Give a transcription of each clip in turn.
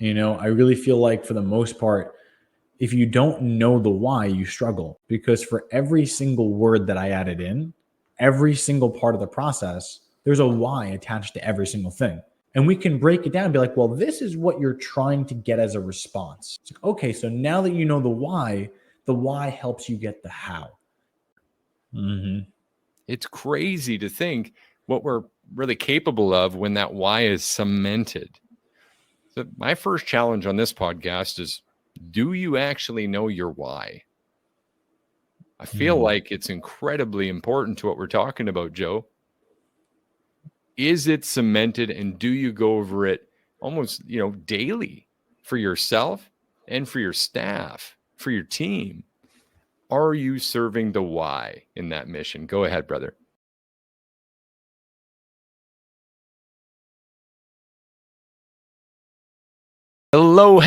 I really feel like for the most part, if you don't know the why, you struggle, because for every single word that I added in, every single part of the process, there's a why attached to every single thing. And we can break it down and be like, well, this is what you're trying to get as a response. It's like, okay, so now that you know the why helps you get the how. It's crazy to think what we're really capable of when that why is cemented. So my first challenge on this podcast is, do you actually know your why? I feel like it's incredibly important to what we're talking about, Joe. Is it cemented, and do you go over it almost, daily for yourself and for your staff, for your team? Are you serving the why in that mission? Go ahead, brother. Hello,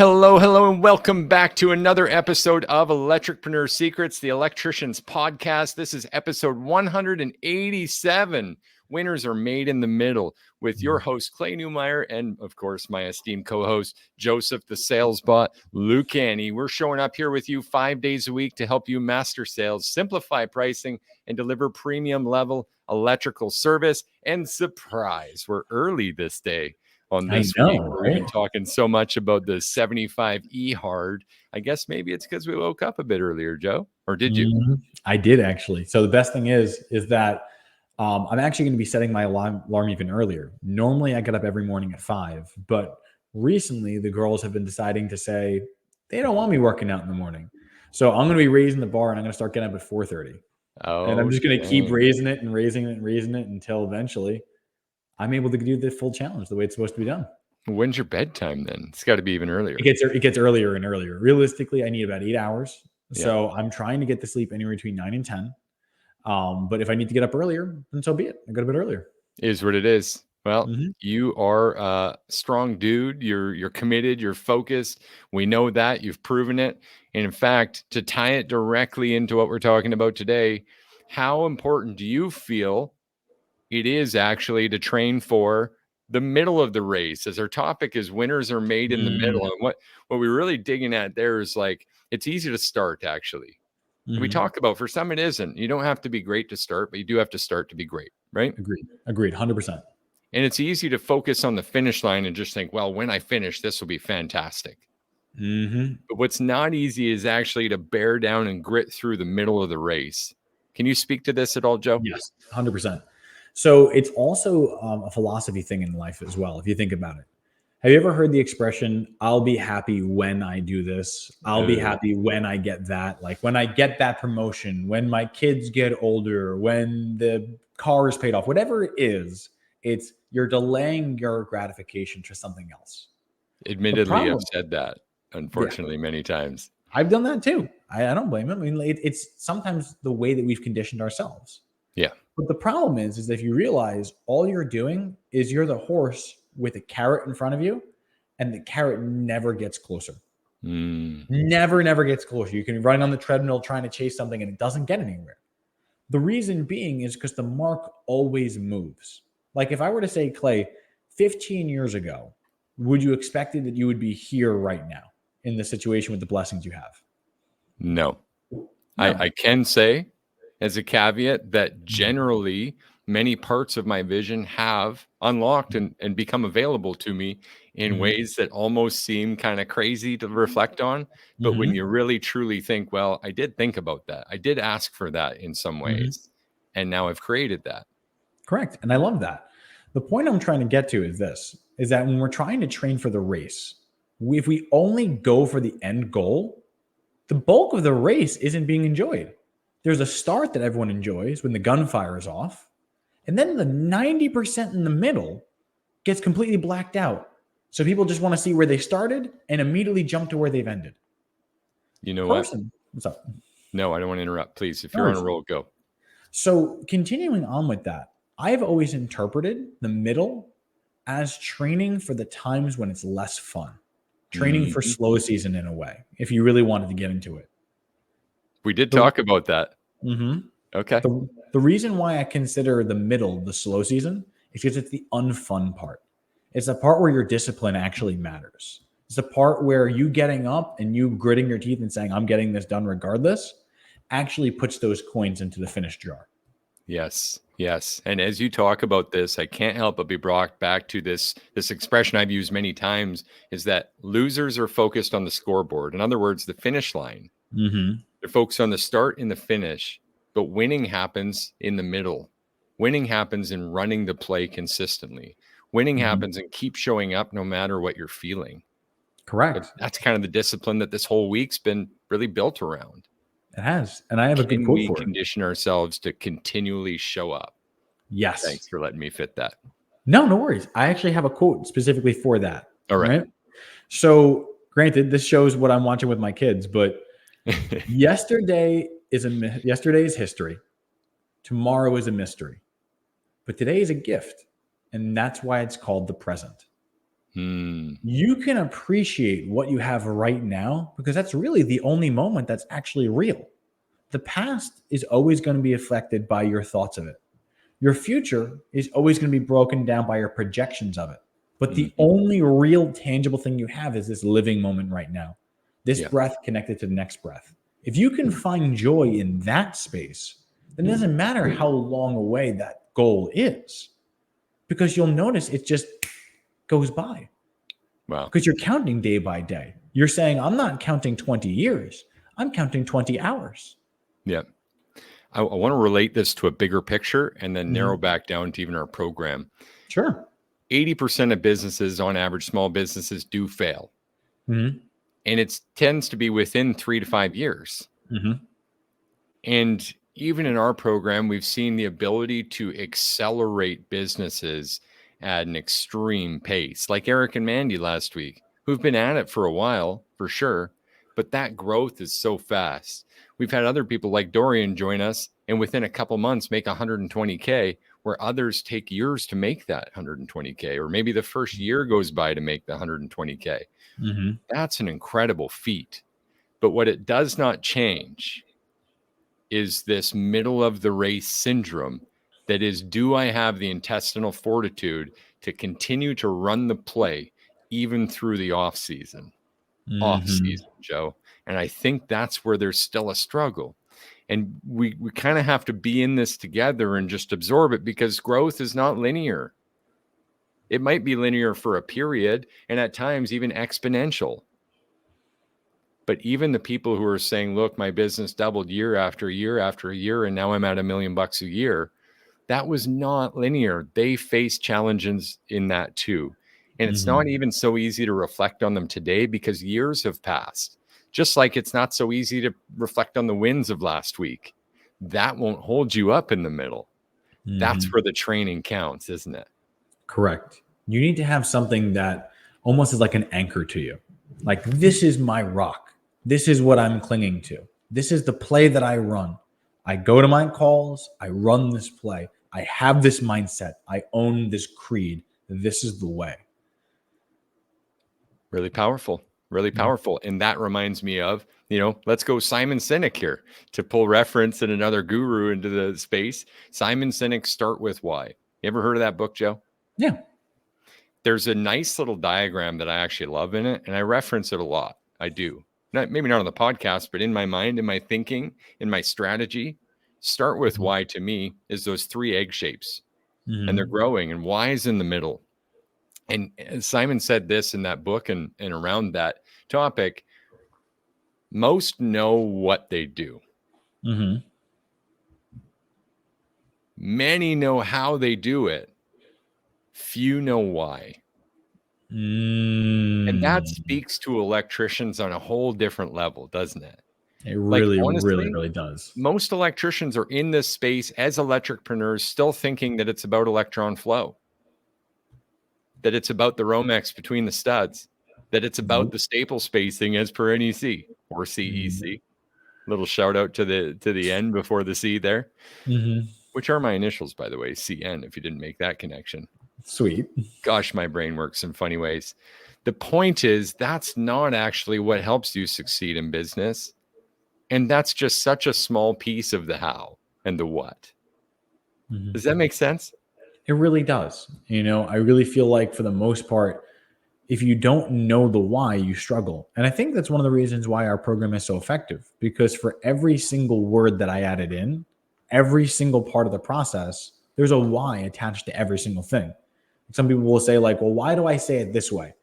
and welcome back to another episode of Electricpreneur Secrets, the Electricians podcast. This is episode 187. Winners are made in the middle, with your host, Clay Newmeyer, and of course, my esteemed co-host, Joseph, the sales bot, Lucani. We're showing up here with you 5 days a week to help you master sales, simplify pricing, and deliver premium level electrical service. And surprise, we're early this day. On this week, we've been talking so much about the 75E hard. I guess maybe it's because we woke up a bit earlier, Joe. Or did you? I did, actually. So the best thing is that I'm actually going to be setting my alarm even earlier. Normally, I get up every morning at 5, but recently the girls have been deciding to say they don't want me working out in the morning. So I'm going to be raising the bar, and I'm going to start getting up at 4:30. And I'm just going to keep raising it until eventually I'm able to do the full challenge the way it's supposed to be done. When's your bedtime then? It's got to be even earlier. It gets earlier and earlier. Realistically, I need about 8 hours. So I'm trying to get to sleep anywhere between 9 and 10. But if I need to get up earlier, then so be it. I go to bed earlier. It is what it is. Well, you are a strong dude. You're committed. You're focused. We know that. You've proven it. And in fact, to tie it directly into what we're talking about today, how important do you feel it is actually to train for the middle of the race? As our topic is winners are made in the middle. And what we're really digging at there is, like, it's easy to start, actually. We talk about, for some it isn't. You don't have to be great to start, but you do have to start to be great, right? Agreed. 100%. And it's easy to focus on the finish line and just think, well, when I finish, this will be fantastic. But what's not easy is actually to bear down and grit through the middle of the race. Can you speak to this at all, Joe? Yes, 100%. So it's also a philosophy thing in life as well, if you think about it. Have you ever heard the expression, I'll be happy when I do this? I'll be happy when I get that. Like when I get that promotion, when my kids get older, when the car is paid off, whatever it is, it's you're delaying your gratification to something else. Admittedly, I've said that, unfortunately, many times. I've done that too. I don't blame him. I mean, it's sometimes the way that we've conditioned ourselves. Yeah. But the problem is if you realize all you're doing is you're the horse with a carrot in front of you, and the carrot never gets closer. Never gets closer. You can be running on the treadmill trying to chase something, and it doesn't get anywhere. The reason being is because the mark always moves. Like if I were to say, Clay, 15 years ago, would you expect that you would be here right now in the situation with the blessings you have? No. I can say, as a caveat, that generally many parts of my vision have unlocked and become available to me in ways that almost seem kind of crazy to reflect on. But when you really truly think, well, I did think about that. I did ask for that in some ways. And now I've created that. Correct. And I love that. The point I'm trying to get to is this, is that when we're trying to train for the race, if we only go for the end goal, the bulk of the race isn't being enjoyed. There's a start that everyone enjoys when the gunfire is off. And then the 90% in the middle gets completely blacked out. So people just want to see where they started and immediately jump to where they've ended. You know what? What's up? No, I don't want to interrupt. Please, if you're on a roll, go. So continuing on with that, I've always interpreted the middle as training for the times when it's less fun. Training for slow season in a way, if you really wanted to get into it. We did talk about that. Okay. The reason why I consider the middle the slow season is because it's the unfun part. It's the part where your discipline actually matters. It's the part where you getting up and you gritting your teeth and saying, I'm getting this done regardless, actually puts those coins into the finished jar. Yes. Yes. And as you talk about this, I can't help but be brought back to this expression I've used many times, is that losers are focused on the scoreboard. In other words, the finish line. Mm-hmm. They're focused on the start and the finish, but winning happens in the middle. Winning happens in running the play consistently. Winning happens in keep showing up no matter what you're feeling. Correct. That's kind of the discipline that this whole week's been really built around. It has. And I have a good quote we for it. Condition ourselves to continually show up? Yes. Thanks for letting me fit that. No worries. I actually have a quote specifically for that. All right. So granted, this shows what I'm watching with my kids, but yesterday is history. Tomorrow is a mystery. But today is a gift. And that's why it's called the present. You can appreciate what you have right now because that's really the only moment that's actually real. The past is always going to be affected by your thoughts of it. Your future is always going to be broken down by your projections of it. But the only real tangible thing you have is this living moment right now. This breath connected to the next breath. If you can find joy in that space, then it doesn't matter how long away that goal is, because you'll notice it just goes by. Wow. Because you're counting day by day. You're saying, I'm not counting 20 years. I'm counting 20 hours. Yeah. I want to relate this to a bigger picture and then narrow back down to even our program. Sure. 80% of businesses, on average, small businesses, do fail. Mm-hmm. And it tends to be within 3 to 5 years. Mm-hmm. And even in our program, we've seen the ability to accelerate businesses at an extreme pace, like Eric and Mandy last week, who've been at it for a while, for sure. But that growth is so fast. We've had other people like Dorian join us and within a couple months make 120K, where others take years to make that 120K, or maybe the first year goes by to make the 120K. Mm-hmm. That's an incredible feat. But what it does not change is this middle of the race syndrome that is, do I have the intestinal fortitude to continue to run the play even through the off season, Joe? And I think that's where there's still a struggle. And we kind of have to be in this together and just absorb it, because growth is not linear. It might be linear for a period and at times even exponential. But even the people who are saying, look, my business doubled year after year after year, and now I'm at $1 million a year, that was not linear. They face challenges in that too. And it's not even so easy to reflect on them today because years have passed. Just like it's not so easy to reflect on the wins of last week. That won't hold you up in the middle. That's where the training counts, isn't it? Correct. You need to have something that almost is like an anchor to you. Like, this is my rock. This is what I'm clinging to. This is the play that I run. I go to my calls. I run this play. I have this mindset. I own this creed. This is the way. Really powerful. Really powerful. And that reminds me of, let's go Simon Sinek here to pull reference and another guru into the space. Simon Sinek, Start With Why. You ever heard of that book, Joe? Yeah. There's a nice little diagram that I actually love in it, and I reference it a lot. I do. Maybe not on the podcast, but in my mind, in my thinking, in my strategy. Start with why, to me, is those 3 egg shapes. And they're growing, and why is in the middle. And Simon said this in that book and around that topic. Most know what they do. Many know how they do it. Few know why. And that speaks to electricians on a whole different level, doesn't it? It really, honestly, really does. Most electricians are in this space as electricpreneurs still thinking that it's about electron flow, that it's about the Romex between the studs, that it's about the staple spacing as per NEC or CEC. Little shout out to the N before the C there, which are my initials, by the way, CN, if you didn't make that connection. Sweet. Gosh, my brain works in funny ways. The point is, that's not actually what helps you succeed in business. And that's just such a small piece of the how and the what. Does that make sense? It really does. I really feel like for the most part, If you don't know the why, you struggle. And I think that's one of the reasons why our program is so effective, because for every single word that I added in, every single part of the process, there's a why attached to every single thing. Some people will say like, well, why do I say it this way?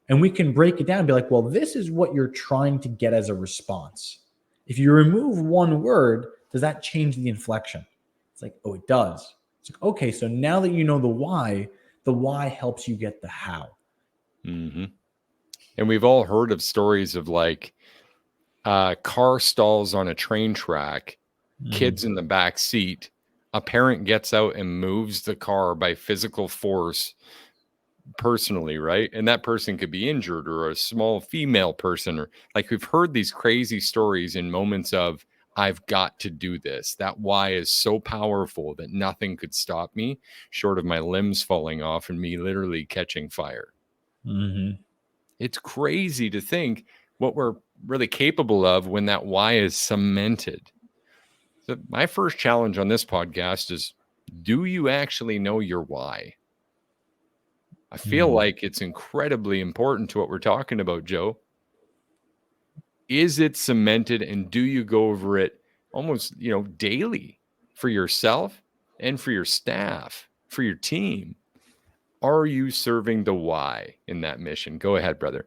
And we can break it down and be like, well, this is what you're trying to get as a response. If you remove one word, does that change the inflection? It's like, oh, it does. It's like, okay, so now that you know the why helps you get the how. Mm-hmm. And we've all heard of stories of like car stalls on a train track, kids in the back seat, a parent gets out and moves the car by physical force personally, right? And that person could be injured, or a small female person, or like we've heard these crazy stories in moments of, I've got to do this. That why is so powerful that nothing could stop me short of my limbs falling off and me literally catching fire. Mm-hmm. It's crazy to think what we're really capable of when that why is cemented. So my first challenge on this podcast is, do you actually know your why? I feel like it's incredibly important to what we're talking about, Joe. Is it cemented, and do you go over it almost, daily for yourself and for your staff, for your team? Are you serving the why in that mission? Go ahead, brother.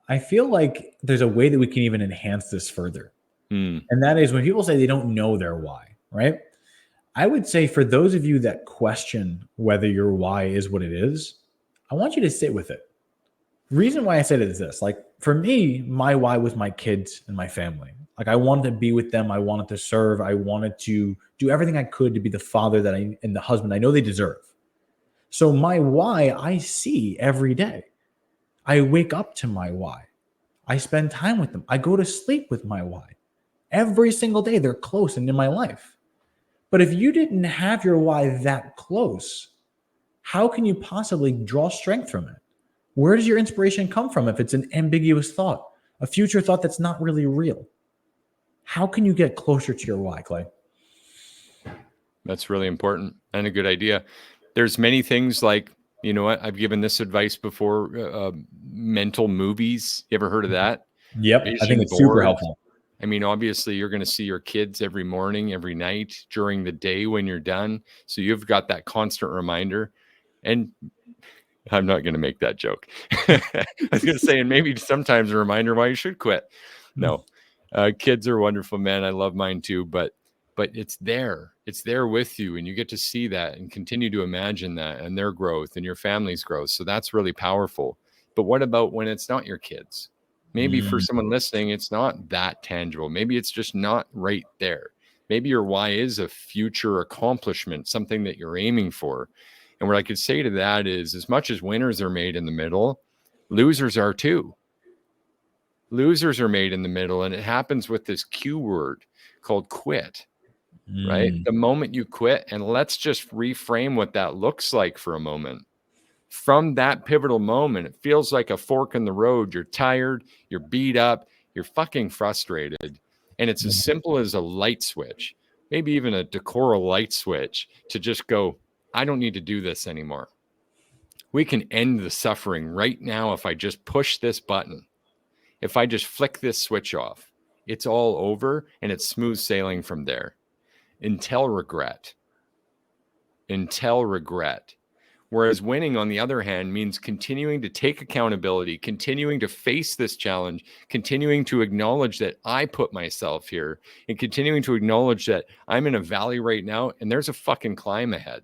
I feel like there's a way that we can even enhance this further. And that is when people say they don't know their why, right? I would say for those of you that question whether your why is what it is, I want you to sit with it. The reason why I said it is this: like for me, my why was my kids and my family. Like I wanted to be with them. I wanted to serve. I wanted to do everything I could to be the father and the husband I know they deserve. So my why I see every day. I wake up to my why. I spend time with them. I go to sleep with my why. Every single day, they're close and in my life. But if you didn't have your why that close, how can you possibly draw strength from it? Where does your inspiration come from if it's an ambiguous thought, a future thought that's not really real? How can you get closer to your why, Clay? That's really important and a good idea. There's many things like, you know what? I've given this advice before. Mental movies. You ever heard of that? Yep. Vision I think it's boards. super helpful. I mean, obviously, you're going to see your kids every morning, every night, during the day when you're done. So you've got that constant reminder. And I'm not going to make that joke. I was going to say, and maybe sometimes a reminder why you should quit. No, kids are wonderful, man. I love mine too. But it's there. It's there with you, and you get to see that and continue to imagine that and their growth and your family's growth. So that's really powerful. But what about when it's not your kids? Maybe for someone listening, it's not that tangible. Maybe it's just not right there. Maybe your why is a future accomplishment, something that you're aiming for. And what I could say to that is, as much as winners are made in the middle, losers are too. Losers are made in the middle, and it happens with this Q word called quit, right? The moment you quit, and let's just reframe what that looks like for a moment. From that pivotal moment, it feels like a fork in the road. You're tired, you're beat up, you're fucking frustrated. And it's as simple as a light switch, maybe even a decoral light switch, to just go, I don't need to do this anymore. We can end the suffering right now if I just push this button. If I just flick this switch off, it's all over and it's smooth sailing from there. Until regret. Whereas winning, on the other hand, means continuing to take accountability, continuing to face this challenge, continuing to acknowledge that I put myself here, and continuing to acknowledge that I'm in a valley right now and there's a fucking climb ahead.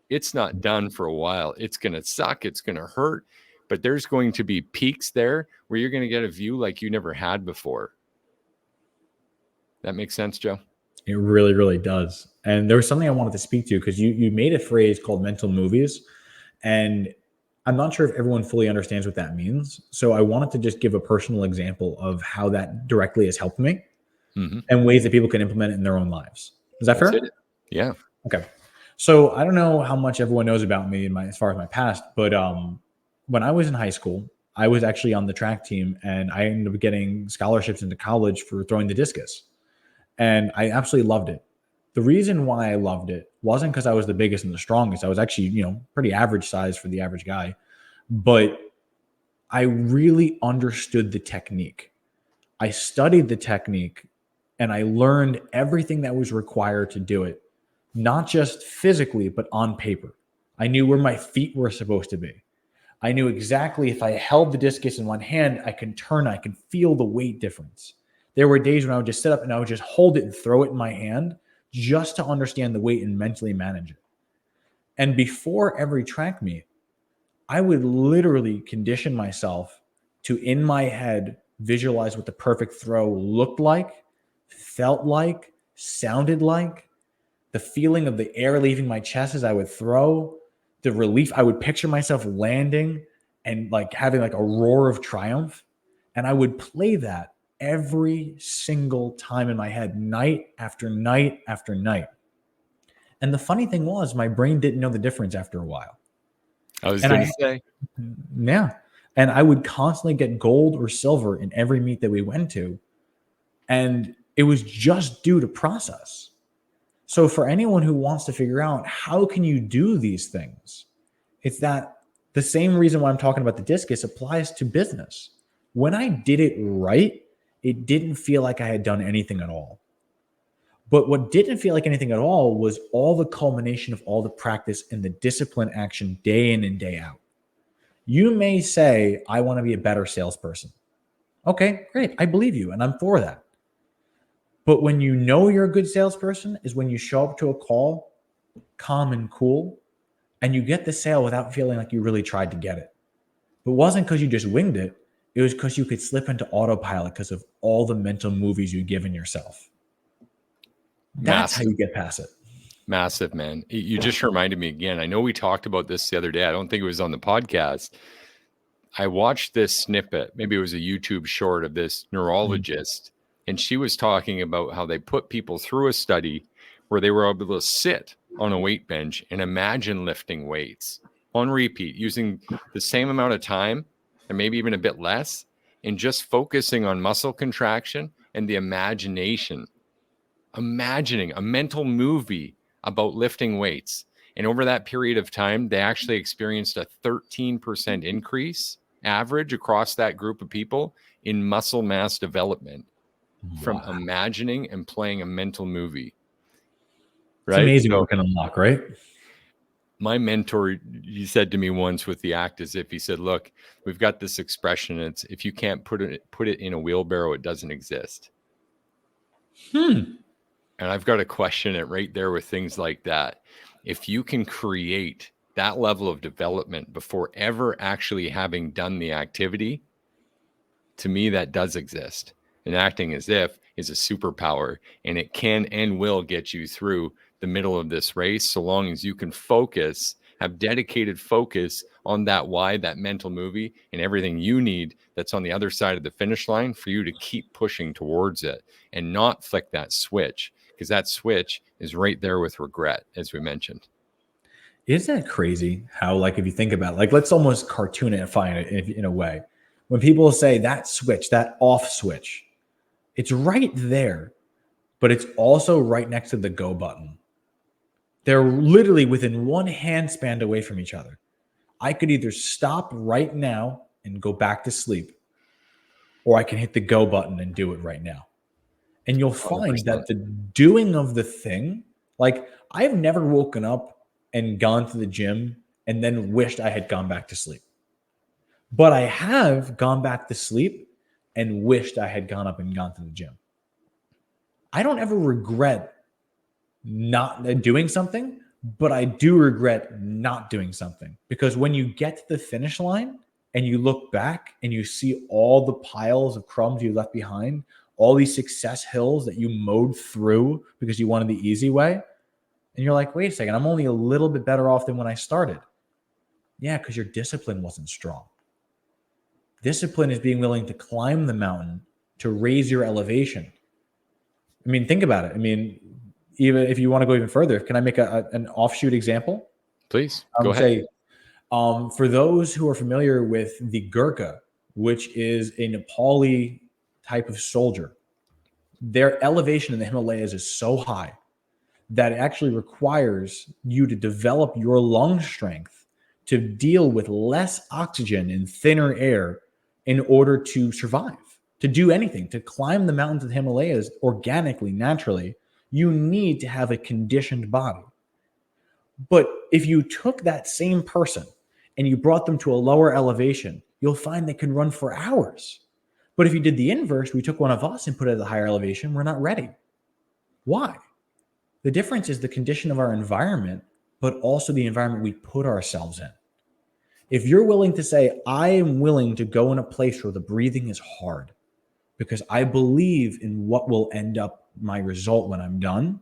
It's not done for a while. It's going to suck. It's going to hurt. But there's going to be peaks there where you're going to get a view like you never had before. That makes sense, Joe? It really, really does. And there was something I wanted to speak to, because you made a phrase called mental movies. And I'm not sure if everyone fully understands what that means. So I wanted to just give a personal example of how that directly has helped me and ways that people can implement it in their own lives. Is that fair? It. Yeah. Okay. So I don't know how much everyone knows about me as far as my past, but when I was in high school, I was actually on the track team, and I ended up getting scholarships into college for throwing the discus. And I absolutely loved it. The reason why I loved it wasn't because I was the biggest and the strongest. I was actually, pretty average size for the average guy. But I really understood the technique. I studied the technique and I learned everything that was required to do it, not just physically, but on paper. I knew where my feet were supposed to be. I knew exactly if I held the discus in one hand, I can turn, I can feel the weight difference. There were days when I would just sit up and I would just hold it and throw it in my hand just to understand the weight and mentally manage it. And before every track meet, I would literally condition myself to, in my head, visualize what the perfect throw looked like, felt like, sounded like, the feeling of the air leaving my chest as I would throw, the relief. I would picture myself landing and like having like a roar of triumph. And I would play that every single time in my head, night after night after night. And the funny thing was, my brain didn't know the difference after a while. I was going to say. Yeah. And I would constantly get gold or silver in every meet that we went to. And it was just due to process. So for anyone who wants to figure out how can you do these things, it's that the same reason why I'm talking about the discus applies to business. When I did it right, it didn't feel like I had done anything at all. But what didn't feel like anything at all was all the culmination of all the practice and the discipline action day in and day out. You may say, I want to be a better salesperson. Okay, great. I believe you, and I'm for that. But when you know you're a good salesperson is when you show up to a call calm and cool, and you get the sale without feeling like you really tried to get it. But it wasn't because you just winged it. It was because you could slip into autopilot because of all the mental movies you've given yourself. That's how you get past it. Massive, man. You just reminded me again. I know we talked about this the other day. I don't think it was on the podcast. I watched this snippet. Maybe it was a YouTube short of this neurologist. And she was talking about how they put people through a study where they were able to sit on a weight bench and imagine lifting weights on repeat using the same amount of time and maybe even a bit less, and just focusing on muscle contraction and the imagining a mental movie about lifting weights. And over that period of time, they actually experienced a 13% increase average across that group of people in muscle mass development from imagining and playing a mental movie. Right? It's amazing what we can unlock, right? My mentor, he said to me once with the act as if, he said, look, we've got this expression. It's if you can't put it in a wheelbarrow, it doesn't exist. And I've got to question it right there with things like that. If you can create that level of development before ever actually having done the activity, to me, that does exist. And acting as if is a superpower, and it can and will get you through the middle of this race, so long as you can focus, have dedicated focus on that why, that mental movie, and everything you need that's on the other side of the finish line for you to keep pushing towards it and not flick that switch, because that switch is right there with regret, as we mentioned. Isn't it crazy how, like, if you think about it, like, let's almost cartoonify it in a way. When people say that switch, that off switch, it's right there, but it's also right next to the go button. They're literally within one hand span away from each other. I could either stop right now and go back to sleep, or I can hit the go button and do it right now. And you'll find 100%. that the doing of the thing, like, I've never woken up and gone to the gym and then wished I had gone back to sleep. But I have gone back to sleep and wished I had gone up and gone to the gym. I don't ever regret not doing something, but I do regret not doing something, because when you get to the finish line and you look back and you see all the piles of crumbs you left behind, all these success hills that you mowed through because you wanted the easy way, and you're like, wait a second, I'm only a little bit better off than when I started. Yeah, because your discipline wasn't strong. Discipline is being willing to climb the mountain to raise your elevation. I mean, think about it. I mean, even if you want to go even further, can I make an offshoot example? Please, go ahead. Say, for those who are familiar with the Gurkha, which is a Nepali type of soldier, their elevation in the Himalayas is so high that it actually requires you to develop your lung strength to deal with less oxygen and thinner air in order to survive, to do anything, to climb the mountains of the Himalayas organically, naturally. You need to have a conditioned body. But if you took that same person and you brought them to a lower elevation, you'll find they can run for hours. But if you did the inverse, we took one of us and put it at a higher elevation, we're not ready. Why? The difference is the condition of our environment, but also the environment we put ourselves in. If you're willing to say, I am willing to go in a place where the breathing is hard because I believe in what will end up my result when I'm done,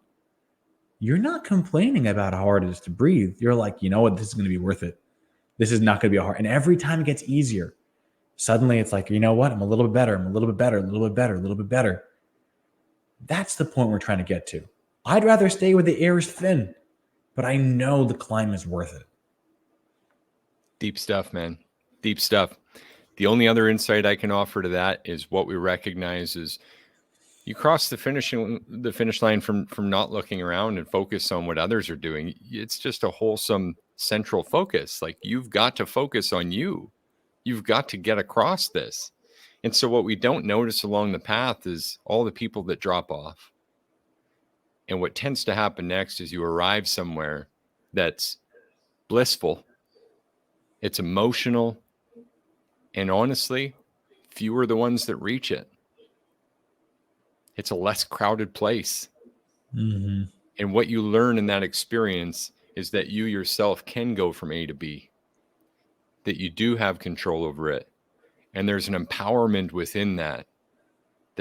you're not complaining about how hard it is to breathe. You're like, you know what? This is going to be worth it. This is not going to be hard. And every time it gets easier, suddenly it's like, you know what? I'm a little bit better. I'm a little bit better, a little bit better, a little bit better. That's the point we're trying to get to. I'd rather stay where the air is thin, but I know the climb is worth it. Deep stuff, man. Deep stuff. The only other insight I can offer to that is what we recognize is you cross the finish line from not looking around and focus on what others are doing. It's just a wholesome central focus. Like, you've got to focus on you. You've got to get across this. And so what we don't notice along the path is all the people that drop off. And what tends to happen next is you arrive somewhere that's blissful. It's emotional. And honestly, fewer are the ones that reach it. It's a less crowded place. Mm-hmm. And what you learn in that experience is that you yourself can go from A to B, that you do have control over it. And there's an empowerment within that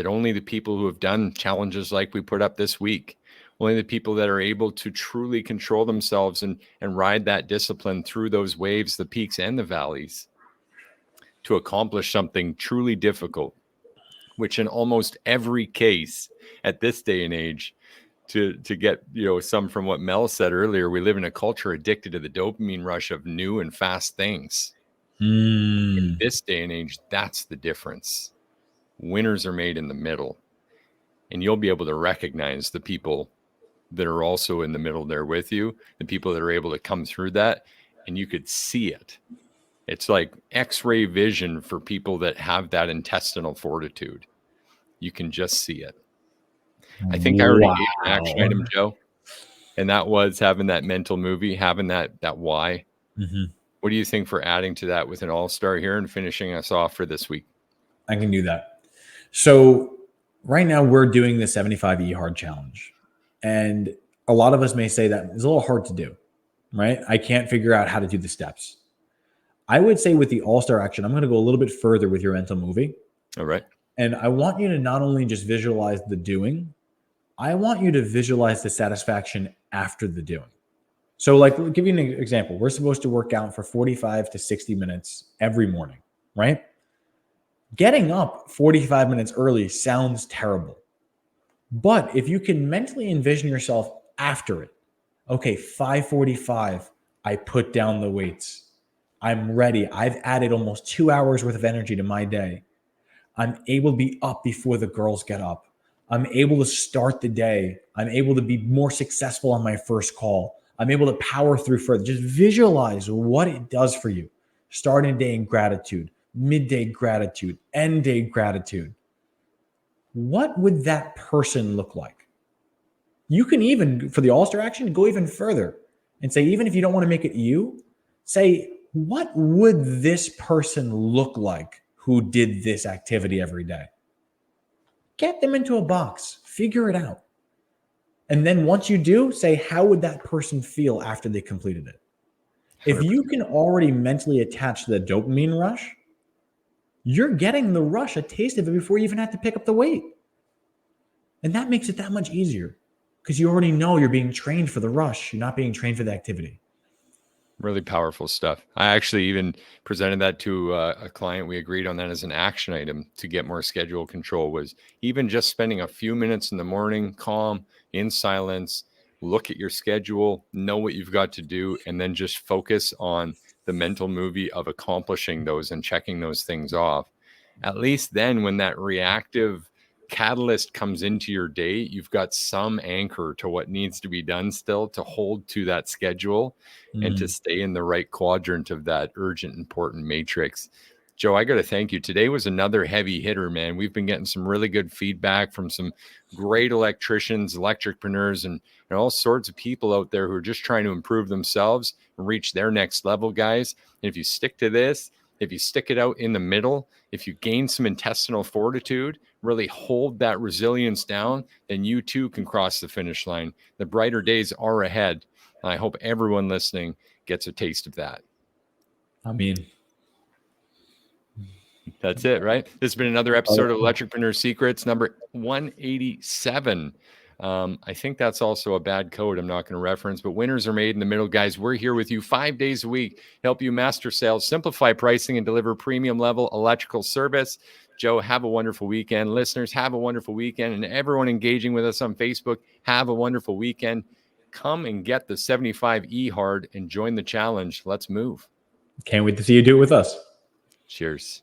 only the people who have done challenges like we put up this week, only the people that are able to truly control themselves and ride that discipline through those waves, the peaks and the valleys, to accomplish something truly difficult, which in almost every case at this day and age, to get, some from what Mel said earlier, we live in a culture addicted to the dopamine rush of new and fast things. In this day and age, that's the difference. Winners are made in the middle, and you'll be able to recognize the people that are also in the middle there with you, the people that are able to come through that, and you could see it. It's like X-ray vision for people that have that intestinal fortitude. You can just see it. I think I already gave an action item, Joe, and that was having that mental movie, having that why. Mm-hmm. What do you think for adding to that with an all-star here and finishing us off for this week? I can do that. So right now we're doing the 75E hard challenge. And a lot of us may say that it's a little hard to do, right? I can't figure out how to do the steps. I would say with the all-star action, I'm going to go a little bit further with your mental movie. All right. And I want you to not only just visualize the doing, I want you to visualize the satisfaction after the doing. So like, I'll give you an example. We're supposed to work out for 45 to 60 minutes every morning, right? Getting up 45 minutes early sounds terrible. But if you can mentally envision yourself after it, okay, 5:45, I put down the weights. I'm ready. I've added almost 2 hours worth of energy to my day. I'm able to be up before the girls get up. I'm able to start the day. I'm able to be more successful on my first call. I'm able to power through further. Just visualize what it does for you. Starting a day in gratitude, midday gratitude, end day gratitude. What would that person look like? You can even, for the all-star action, go even further and say, even if you don't want to make it you, say, what would this person look like who did this activity every day? Get them into a box, figure it out. And then once you do, say, how would that person feel after they completed it? If you can already mentally attach to the dopamine rush, you're getting the rush, a taste of it before you even have to pick up the weight. And that makes it that much easier because you already know you're being trained for the rush. You're not being trained for the activity. Really powerful stuff. I actually even presented that to a client. We agreed on that as an action item to get more schedule control, was even just spending a few minutes in the morning, calm, in silence, look at your schedule, know what you've got to do, and then just focus on the mental movie of accomplishing those and checking those things off. At least then when that reactive catalyst comes into your day, you've got some anchor to what needs to be done still to hold to that schedule and to stay in the right quadrant of that urgent, important matrix. Joe, I got to thank you. Today was another heavy hitter, man. We've been getting some really good feedback from some great electricians, electricpreneurs, and all sorts of people out there who are just trying to improve themselves and reach their next level, guys. And if you stick to this, if you stick it out in the middle, if you gain some intestinal fortitude, really hold that resilience down, then you too can cross the finish line. The brighter days are ahead. And I hope everyone listening gets a taste of that. I mean, that's it, right? This has been another episode of Electricpreneur Secrets, number 187. I think that's also a bad code I'm not going to reference, but winners are made in the middle, guys. We're here with you 5 days a week, help you master sales, simplify pricing, and deliver premium level electrical service. Joe, have a wonderful weekend. Listeners, have a wonderful weekend. And everyone engaging with us on Facebook, have a wonderful weekend. Come and get the 75E hard and join the challenge. Let's move. Can't wait to see you do it with us. Cheers.